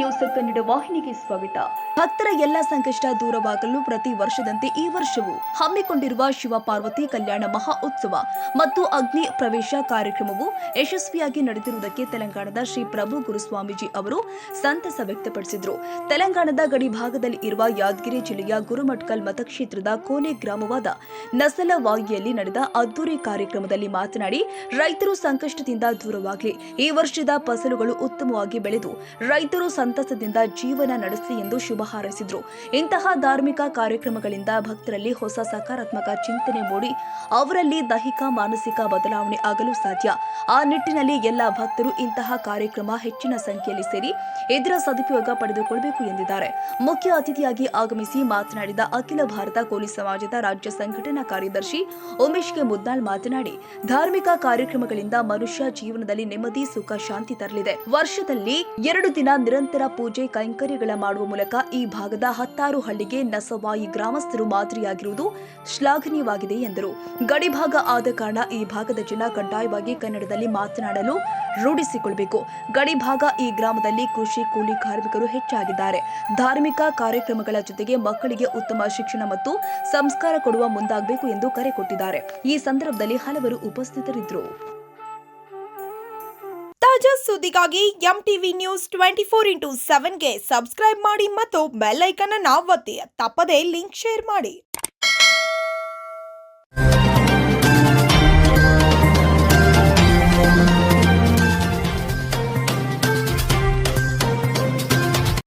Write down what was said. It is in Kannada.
ನ್ಯೂಸ್ ಕನ್ನಡ ವಾಹಿನಿಗೆ ಸ್ವಾಗತ. ಭಕ್ತರ ಎಲ್ಲ ಸಂಕಷ್ಟ ದೂರವಾಗಲು ಪ್ರತಿ ವರ್ಷದಂತೆ ಈ ವರ್ಷವೂ ಹಮ್ಮಿಕೊಂಡಿರುವ ಶಿವ ಪಾರ್ವತಿ ಕಲ್ಯಾಣ ಮಹಾ ಉತ್ಸವ ಮತ್ತು ಅಗ್ನಿ ಪ್ರವೇಶ ಕಾರ್ಯಕ್ರಮವು ಯಶಸ್ವಿಯಾಗಿ ನಡೆದಿರುವುದಕ್ಕೆ ತೆಲಂಗಾಣದ ಶ್ರೀ ಪ್ರಭು ಗುರುಸ್ವಾಮೀಜಿ ಅವರು ಸಂತಸ ವ್ಯಕ್ತಪಡಿಸಿದರು. ತೆಲಂಗಾಣದ ಗಡಿ ಭಾಗದಲ್ಲಿ ಇರುವ ಯಾದಗಿರಿ ಜಿಲ್ಲೆಯ ಗುರುಮಠಕಲ್ ಮತಕ್ಷೇತ್ರದ ಕೋನೆ ಗ್ರಾಮವಾದ ನಸಲವಾಯಿಯಲ್ಲಿ ನಡೆದ ಅದ್ದೂರಿ ಕಾರ್ಯಕ್ರಮದಲ್ಲಿ ಮಾತನಾಡಿ, ರೈತರು ಸಂಕಷ್ಟದಿಂದ ದೂರವಾಗಲಿ, ಈ ವರ್ಷದ ಫಸಲುಗಳು ಉತ್ತಮವಾಗಿ ಬೆಳೆದು ರೈತರು ಸಂತಸದಿಂದ ಜೀವನ ನಡೆಸಲಿ ಎಂದು ಶುಭ ಹಾರೈಸಿದರು. ಇಂತಹ ಧಾರ್ಮಿಕ ಕಾರ್ಯಕ್ರಮಗಳಿಂದ ಭಕ್ತರಲ್ಲಿ ಹೊಸ ಸಕಾರಾತ್ಮಕ ಚಿಂತನೆ ಮೂಡಿ ಅವರಲ್ಲಿ ದೈಹಿಕ ಮಾನಸಿಕ ಬದಲಾವಣೆ ಆಗಲು ಸಾಧ್ಯ. ಆ ನಿಟ್ಟಿನಲ್ಲಿ ಎಲ್ಲ ಭಕ್ತರು ಇಂತಹ ಕಾರ್ಯಕ್ರಮ ಹೆಚ್ಚಿನ ಸಂಖ್ಯೆಯಲ್ಲಿ ಸೇರಿ ಇದರ ಸದುಪಯೋಗ ಪಡೆದುಕೊಳ್ಳಬೇಕು ಎಂದಿದ್ದಾರೆ. ಮುಖ್ಯ ಅತಿಥಿಯಾಗಿ ಆಗಮಿಸಿ ಮಾತನಾಡಿದ ಅಖಿಲ ಭಾರತ ಕೋಲಿ ಸಮಾಜದ ರಾಜ್ಯ ಸಂಘಟನಾ ಕಾರ್ಯದರ್ಶಿ ಉಮೇಶ್ ಕೆ ಮುದ್ನಾಳ್ ಮಾತನಾಡಿ, ಧಾರ್ಮಿಕ ಕಾರ್ಯಕ್ರಮಗಳಿಂದ ಮನುಷ್ಯ ಜೀವನದಲ್ಲಿ ನೆಮ್ಮದಿ, ಸುಖ, ಶಾಂತಿ ತರಲಿದೆ. ವರ್ಷದಲ್ಲಿ 2 ದಿನ ನಿರಂತರ ಪೂಜೆ ಕೈಂಕರ್ಯಗಳ ಮಾಡುವ ಮೂಲಕ ಈ ಭಾಗದ 16 ಹಳ್ಳಿಗೆ ನಸವಾಯಿ ಗ್ರಾಮಸ್ಥರು ಮಾದರಿಯಾಗಿರುವುದು ಶ್ಲಾಘನೀಯವಾಗಿದೆ ಎಂದರು. ಗಡಿಭಾಗ ಆದ ಕಾರಣ ಈ ಭಾಗದ ಜನ ಕಡ್ಡಾಯವಾಗಿ ಕನ್ನಡದಲ್ಲಿ ಮಾತನಾಡಲು ರೂಢಿಸಿಕೊಳ್ಳಬೇಕು. ಗಡಿಭಾಗ ಈ ಗ್ರಾಮದಲ್ಲಿ ಕೃಷಿ ಕೂಲಿ ಕಾರ್ಮಿಕರು ಹೆಚ್ಚಾಗಿದ್ದಾರೆ. ಧಾರ್ಮಿಕ ಕಾರ್ಯಕ್ರಮಗಳ ಜೊತೆಗೆ ಮಕ್ಕಳಿಗೆ ಉತ್ತಮ ಶಿಕ್ಷಣ ಮತ್ತು ಸಂಸ್ಕಾರ ಕೊಡುವ ಮುಂದಾಗಬೇಕು ಎಂದು ಕರೆ ಕೊಟ್ಟಿದ್ದಾರೆ. ಈ ಸಂದರ್ಭದಲ್ಲಿ ಹಲವರು ಉಪಸ್ಥಿತರಿದ್ದರು. ತಾಜಾ ಸುದ್ದಿಗಾಗಿ MTV ನ್ಯೂಸ್ 24x7ಗೆ ಸಬ್ಸ್ಕ್ರೈಬ್ ಮಾಡಿ ಮತ್ತು ಬೆಲ್ ಐಕಾನ್ ಅನ್ನು ಒತ್ತಿ. ತಪ್ಪದೇ ಲಿಂಕ್ ಶೇರ್ ಮಾಡಿ.